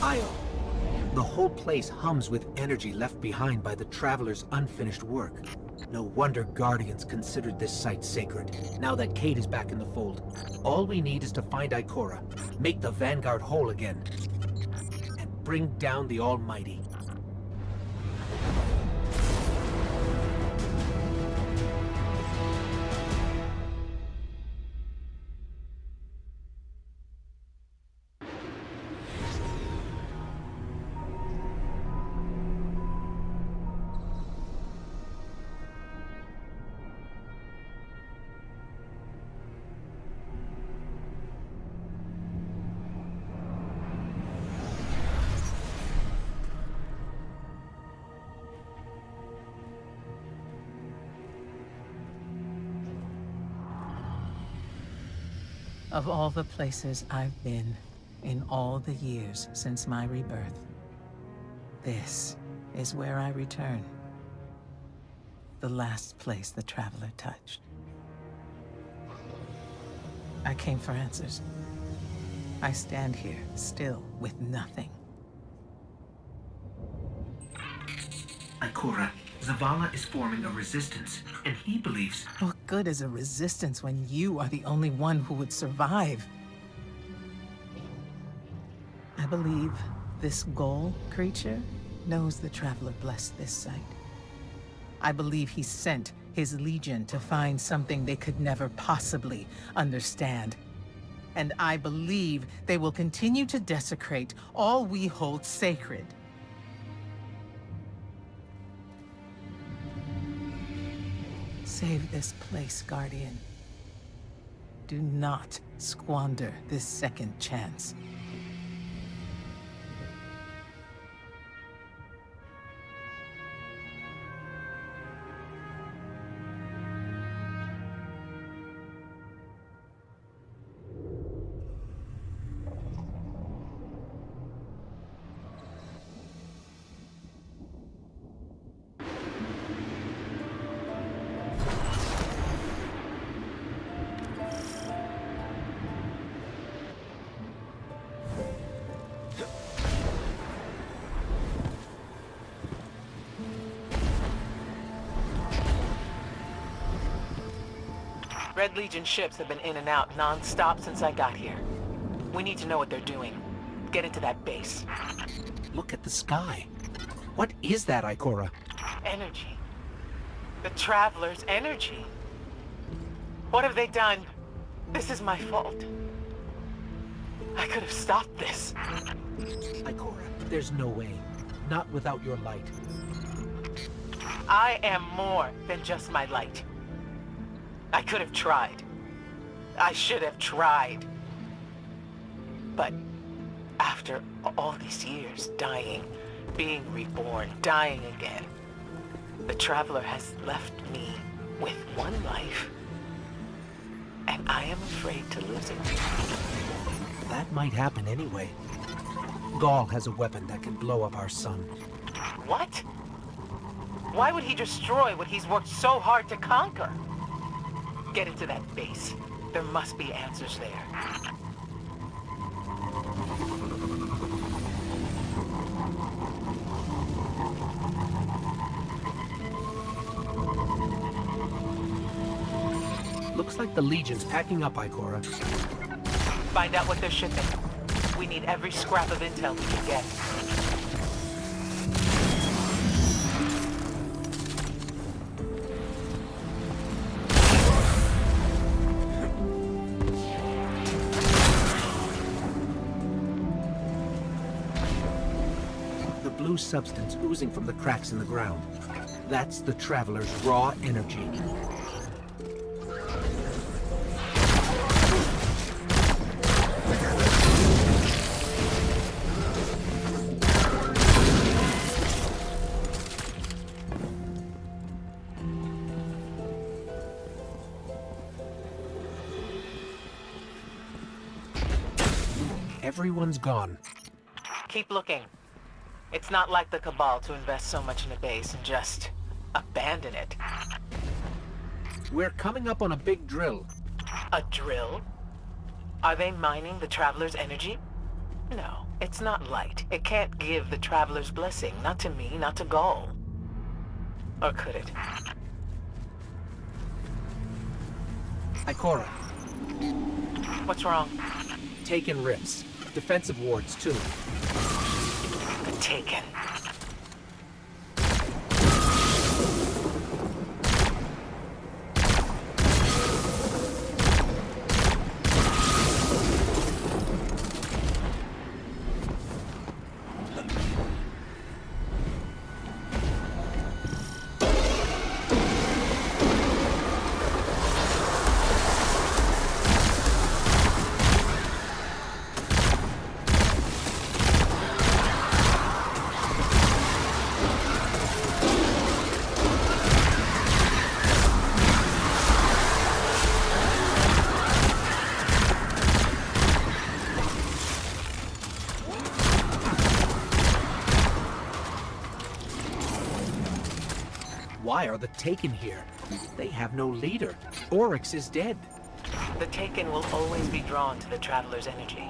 The whole place hums with energy left behind by the Traveler's unfinished work. No wonder Guardians considered this site sacred. Now that Kate is back in the fold, all we need is to find Ikora, make the Vanguard whole again, and bring down the Almighty. Of all the places I've been in all the years since my rebirth, this is where I return. The last place the Traveler touched. I came for answers. I stand here, still, with nothing. Ikora, Zavala is forming a resistance, and he believes... What good is a resistance when you are the only one who would survive? I believe this Ghoul creature knows the Traveler blessed this site. I believe he sent his legion to find something they could never possibly understand. And I believe they will continue to desecrate all we hold sacred. Save this place, Guardian. Do not squander this second chance. Red Legion ships have been in and out non-stop since I got here. We need to know what they're doing. Get into that base. Look at the sky. What is that, Ikora? Energy. The Traveler's energy. What have they done? This is my fault. I could have stopped this. Ikora, there's no way. Not without your light. I am more than just my light. I could have tried. I should have tried. But after all these years, dying, being reborn, dying again, the Traveler has left me with one life, and I am afraid to lose it. That might happen anyway. Gaul has a weapon that can blow up our sun. What? Why would he destroy what he's worked so hard to conquer? Get into that base. There must be answers there. Looks like the Legion's packing up, Ikora. Find out what they're shipping. We need every scrap of intel we can get. Blue substance oozing from the cracks in the ground. That's the Traveler's raw energy. Everyone's gone. Keep looking. It's not like the Cabal to invest so much in a base and just abandon it. We're coming up on a big drill. A drill? Are they mining the Traveler's energy? No, it's not light. It can't give the Traveler's blessing. Not to me, not to Gaul. Or could it? Ikora, What's wrong? Taken rips. Defensive wards, too. The Taken. Why are the Taken here? They have no leader. Oryx is dead. The Taken will always be drawn to the Traveler's energy.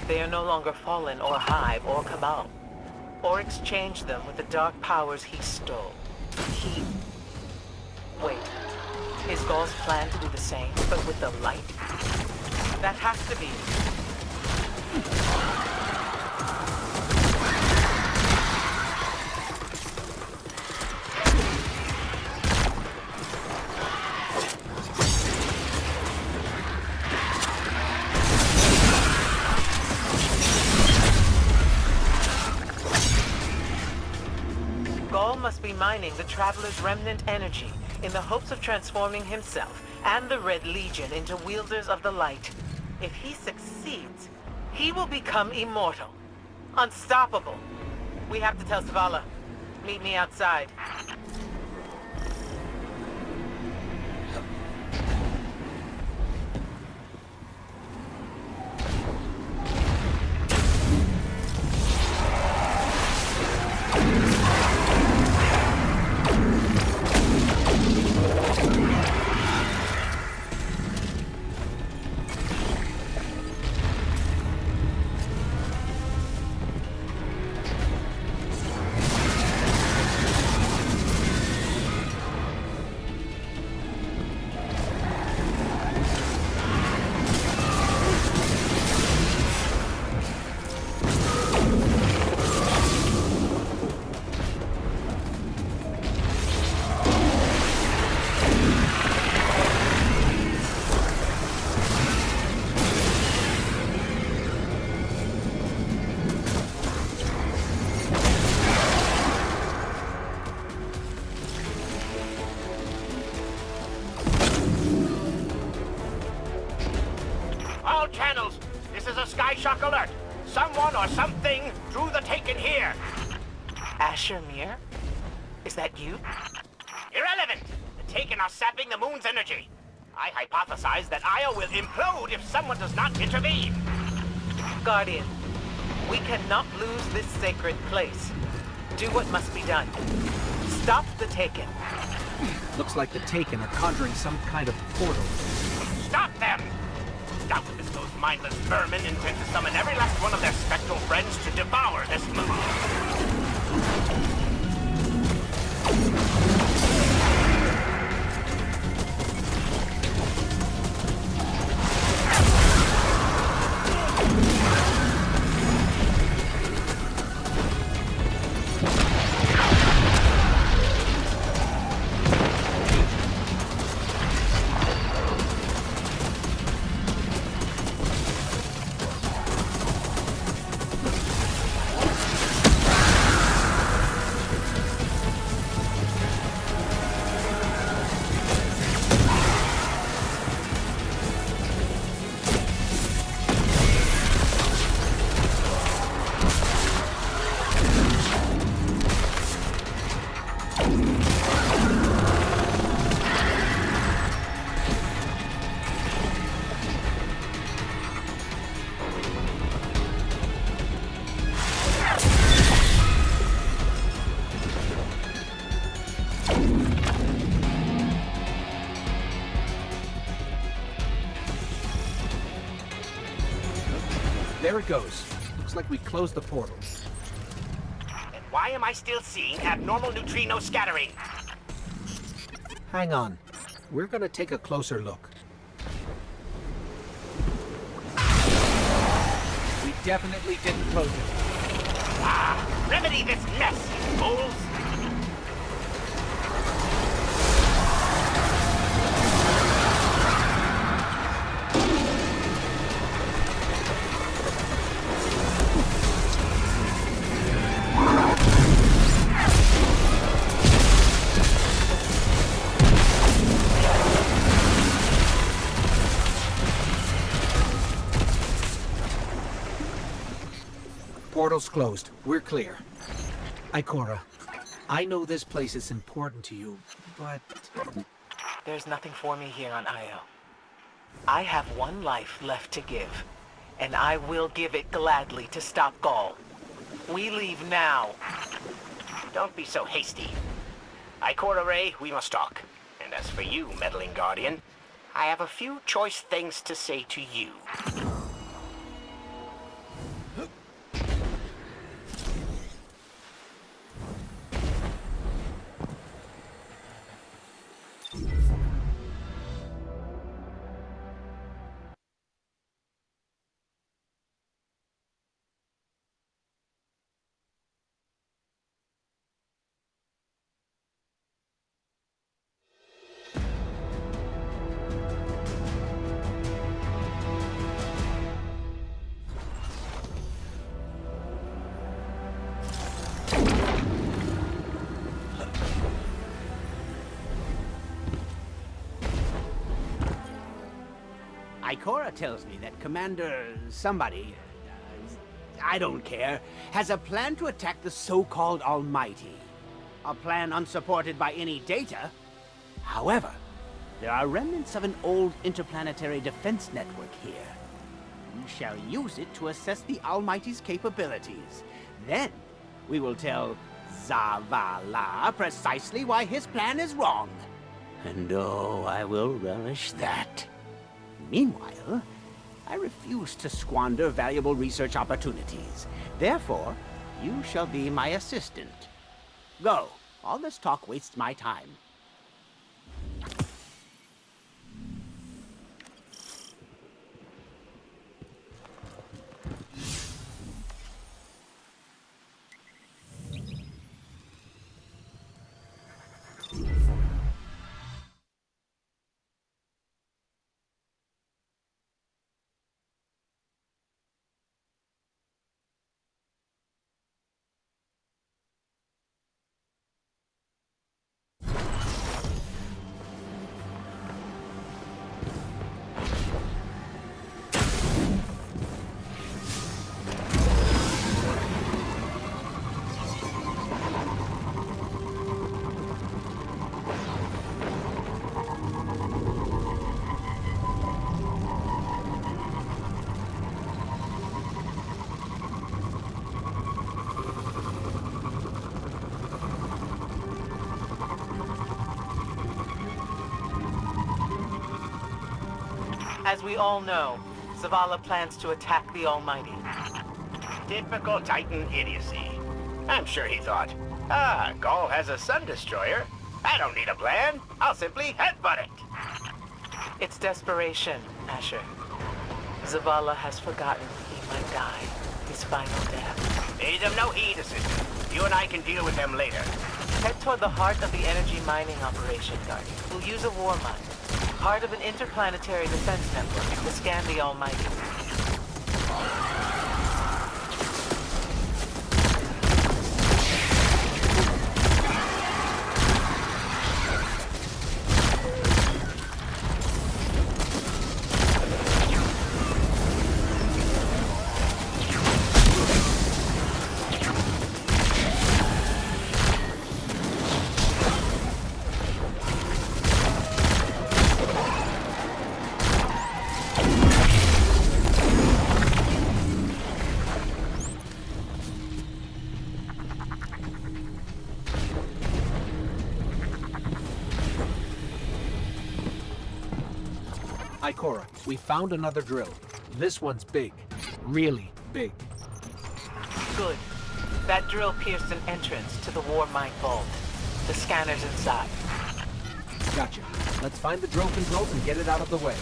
They are no longer Fallen or Hive or Cabal. Oryx changed them with the dark powers he stole. Wait. Is Gaul's plan to do the same, but with the light? That has to be. Gaul must be mining the Traveler's remnant energy in the hopes of transforming himself and the Red Legion into wielders of the light. If he succeeds, he will become immortal. Unstoppable. We have to tell Zavala. Meet me outside. All channels, this is a Skyshock alert. Someone or something drew the Taken here. Asher Mir? Is that you? Irrelevant. The Taken are sapping the moon's energy. I hypothesize that Io will implode if someone does not intervene. Guardian, we cannot lose this sacred place. Do what must be done. Stop the Taken. Looks like the Taken are conjuring some kind of portal. Stop them! Doubtless those mindless vermin intend to summon every last one of their spectral friends to devour this moon. There it goes. Looks like we closed the portal. And why am I still seeing abnormal neutrino scattering? Hang on. We're gonna take a closer look. We definitely didn't close it. Remedy this mess, you fools! Portal's closed. We're clear. Ikora, I know this place is important to you, but... There's nothing for me here on Io. I have one life left to give, and I will give it gladly to stop Gaul. We leave now. Don't be so hasty. Ikora Ray, we must talk. And as for you, meddling Guardian, I have a few choice things to say to you. Ikora tells me that Commander somebody, I don't care, has a plan to attack the so-called Almighty. A plan unsupported by any data. However, there are remnants of an old interplanetary defense network here. We shall use it to assess the Almighty's capabilities. Then, we will tell Zavala precisely why his plan is wrong. And oh, I will relish that. Meanwhile, I refuse to squander valuable research opportunities. Therefore, you shall be my assistant. Go. All this talk wastes my time. As we all know, Zavala plans to attack the Almighty. Typical Titan idiocy. I'm sure he thought, Gaul has a sun destroyer. I don't need a plan. I'll simply headbutt it. It's desperation, Asher. Zavala has forgotten he might die. His final death. Pay them no heed, assistant. You and I can deal with them later. Head toward the heart of the energy mining operation, Guardian. We'll use a war mine. Part of an interplanetary defense network to scan the Almighty. Ikora, we found another drill. This one's big. Really big. Good. That drill pierced an entrance to the War Mine Vault. The scanner's inside. Gotcha. Let's find the drill controls and get it out of the way.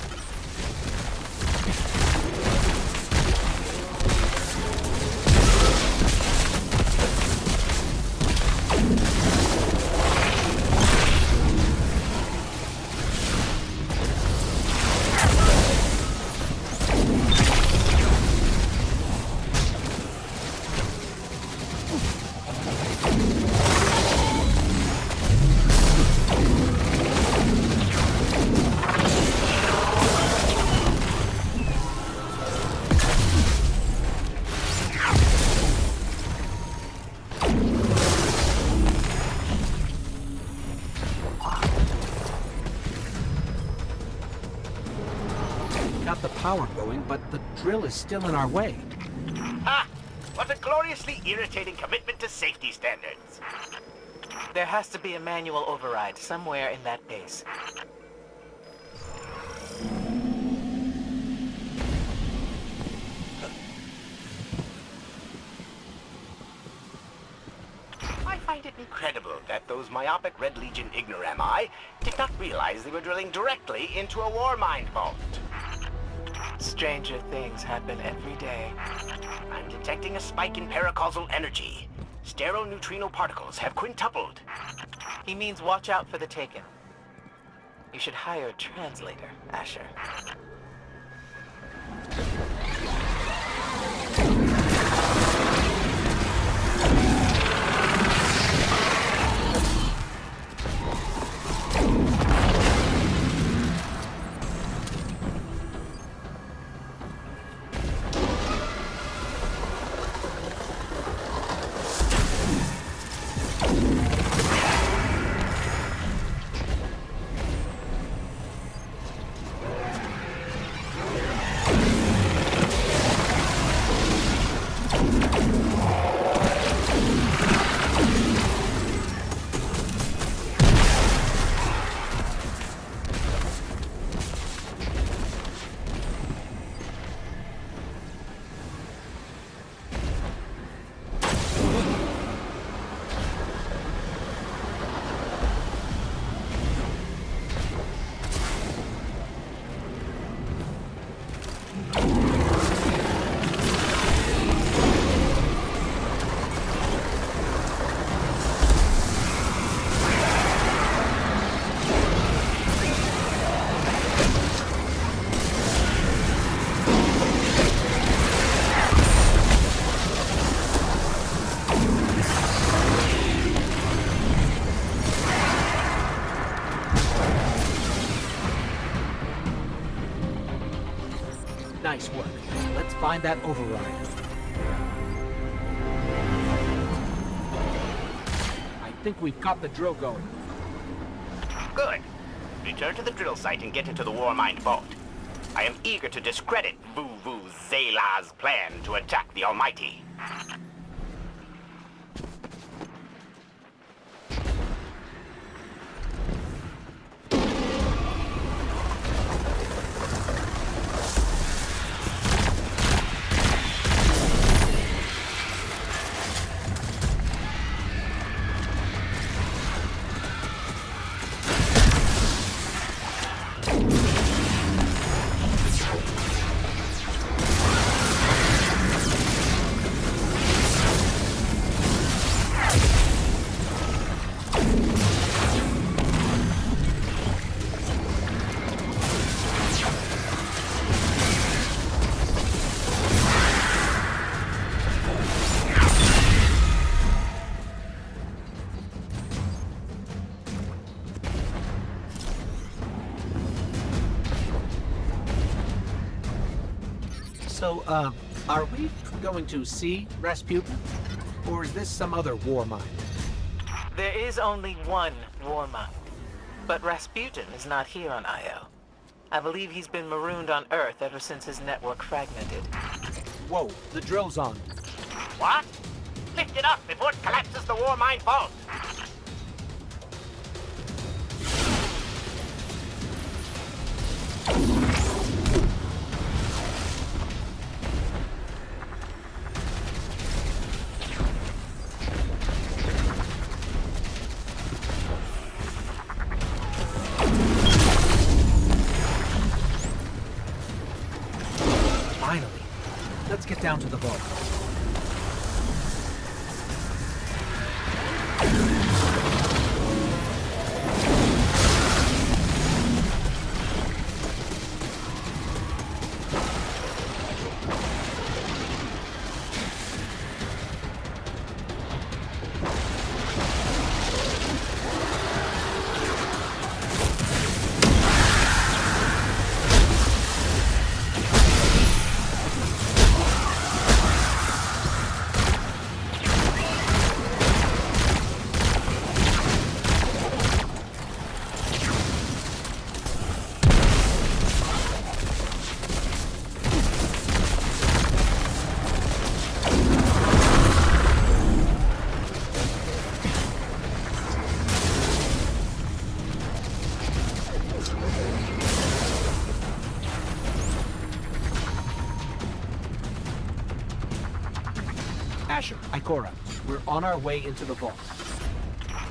Got the power going, but the drill is still in our way. Ha! What a gloriously irritating commitment to safety standards. There has to be a manual override somewhere in that base. I find it incredible that those myopic Red Legion ignorami did not realize they were drilling directly into a war mine vault. Stranger things happen every day. I'm detecting a spike in paracausal energy. Stereoneutrino particles have quintupled. He means watch out for the Taken. You should hire a translator, Asher. Nice work. Let's find that override. I think we've got the drill going. Good. Return to the drill site and get into the war mine vault. I am eager to discredit Vuvu Zela's plan to attack the Almighty. So, are we going to see Rasputin? Or is this some other war mine? There is only one war mine. But Rasputin is not here on Io. I believe he's been marooned on Earth ever since his network fragmented. Whoa, the drill's on. What? Lift it up before it collapses the war mine vault. down to the vault. Ikora, we're on our way into the vault.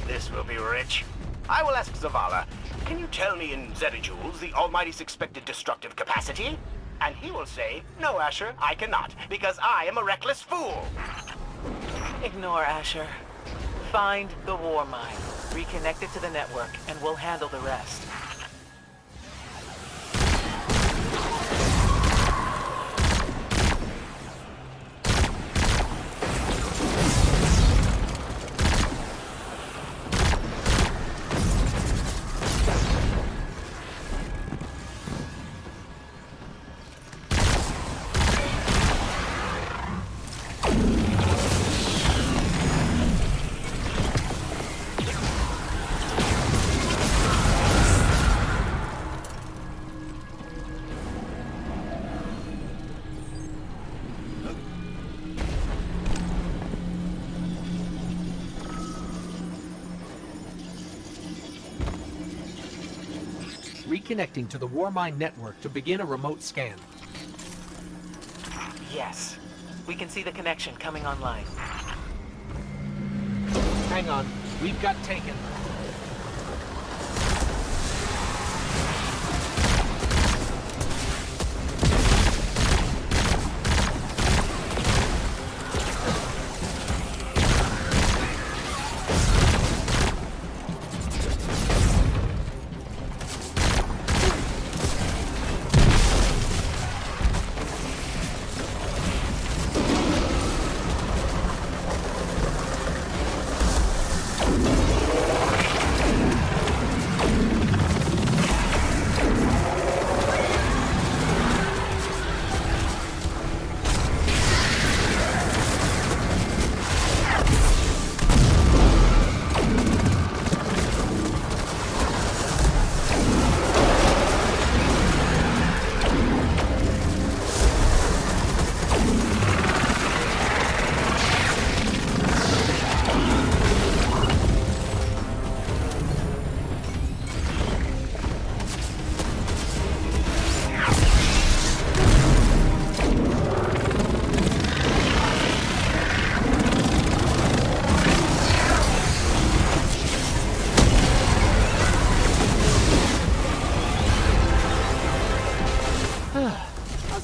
This will be rich. I will ask Zavala, can you tell me in zetajoules the Almighty's expected destructive capacity? And he will say, no, Asher, I cannot, because I am a reckless fool. Ignore Asher. Find the war mine, reconnect it to the network, and we'll handle the rest. Reconnecting to the Warmind network to begin a remote scan. Yes. We can see the connection coming online. Hang on, we've got taken.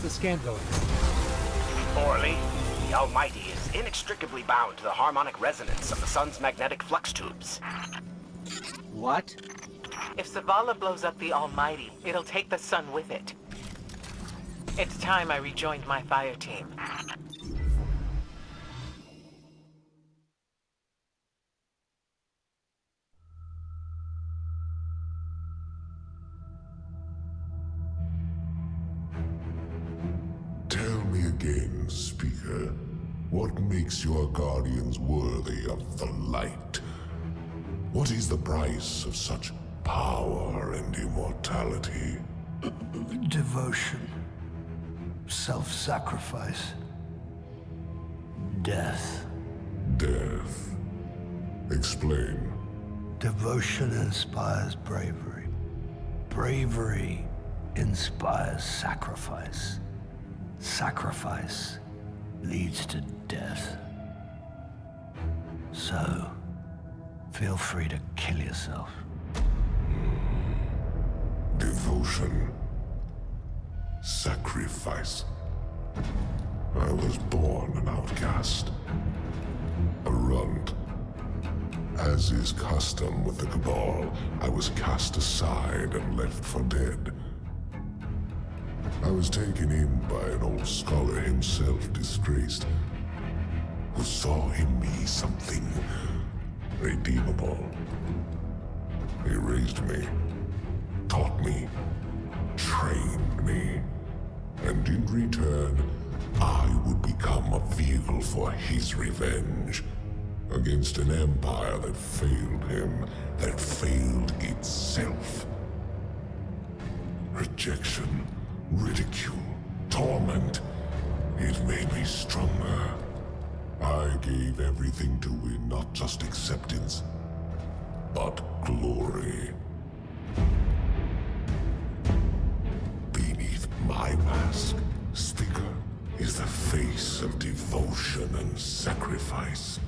Scan going. Poorly. The Almighty is inextricably bound to the harmonic resonance of the sun's magnetic flux tubes. What? If Zavala blows up the Almighty, it'll take the sun with it. It's time I rejoined my fire team. Tell me again, Speaker, what makes your guardians worthy of the light? What is the price of such power and immortality? Devotion. Self-sacrifice. Death. Death. Explain. Devotion inspires bravery. Bravery inspires sacrifice. Sacrifice leads to death. So, feel free to kill yourself. Devotion. Sacrifice. I was born an outcast. A runt. As is custom with the Cabal, I was cast aside and left for dead. I was taken in by an old scholar himself, disgraced, who saw in me something redeemable. He raised me, taught me, trained me, and in return, I would become a vehicle for his revenge against an empire that failed him, that failed itself. Rejection, ridicule, torment. It made me stronger. I gave everything to win not just acceptance, but glory. Beneath my mask, Sticker, is the face of devotion and sacrifice.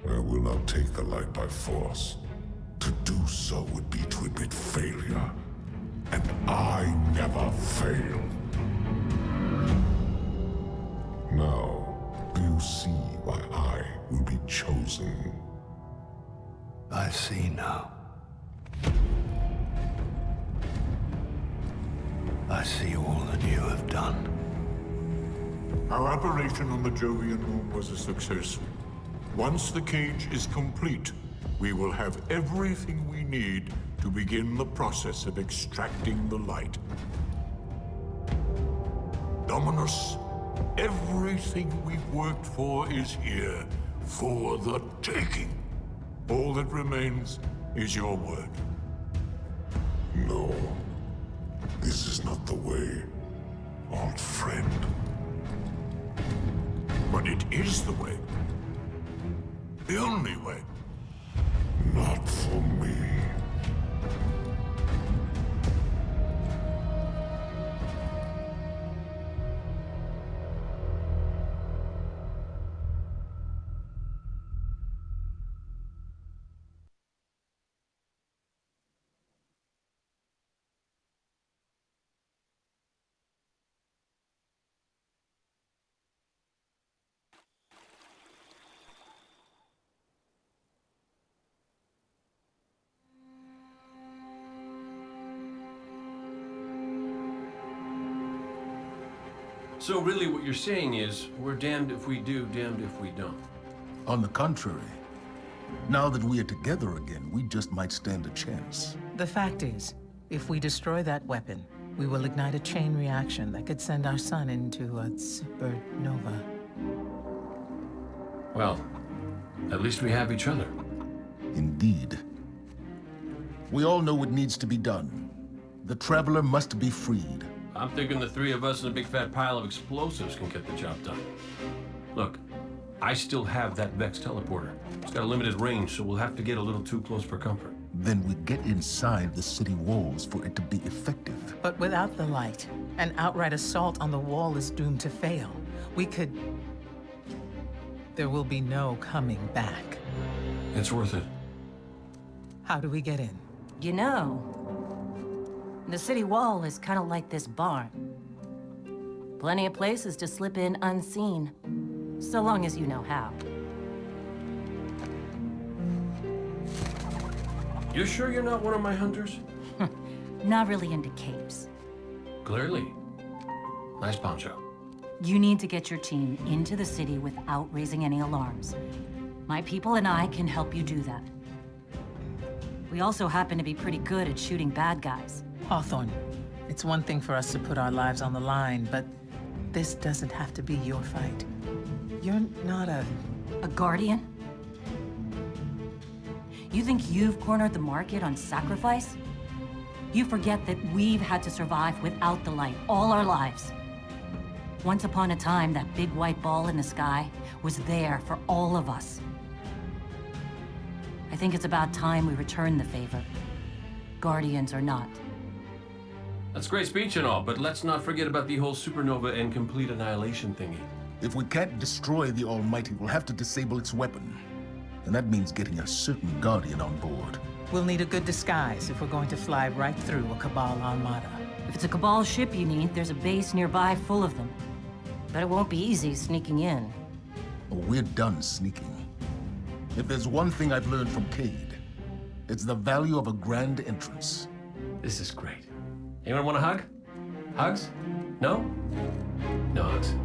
I will not take the light by force. To do so would be to admit failure. And I never fail. Now, do you see why I will be chosen? I see now. I see all that you have done. Our operation on the Jovian Moon was a success. Once the cage is complete, we will have everything we need to begin the process of extracting the light. Dominus, everything we've worked for is here, for the taking. All that remains is your word. No. This is not the way, old friend. But it is the way. The only way. Not for me. So really what you're saying is, we're damned if we do, damned if we don't. On the contrary, now that we are together again, we just might stand a chance. The fact is, if we destroy that weapon, we will ignite a chain reaction that could send our sun into a supernova. Well, at least we have each other. Indeed. We all know what needs to be done. The Traveler must be freed. I'm thinking the three of us and a big fat pile of explosives can get the job done. Look, I still have that Vex teleporter. It's got a limited range, so we'll have to get a little too close for comfort. Then we get inside the city walls for it to be effective. But without the light, an outright assault on the wall is doomed to fail. We could... There will be no coming back. It's worth it. How do we get in? You know, the city wall is kind of like this barn. Plenty of places to slip in unseen, so long as you know how. You sure you're not one of my hunters? Not really into capes. Clearly. Nice poncho. You need to get your team into the city without raising any alarms. My people and I can help you do that. We also happen to be pretty good at shooting bad guys. Hawthorne, it's one thing for us to put our lives on the line, but this doesn't have to be your fight. You're not a guardian? You think you've cornered the market on sacrifice? You forget that we've had to survive without the light all our lives. Once upon a time, that big white ball in the sky was there for all of us. I think it's about time we return the favor, guardians or not. That's great speech and all, but let's not forget about the whole supernova and complete annihilation thingy. If we can't destroy the Almighty, we'll have to disable its weapon. And that means getting a certain Guardian on board. We'll need a good disguise if we're going to fly right through a Cabal armada. If it's a Cabal ship you need, there's a base nearby full of them. but it won't be easy sneaking in. Oh, we're done sneaking. If there's one thing I've learned from Cade, it's the value of a grand entrance. This is great. Anyone want a hug? Hugs? No? No hugs.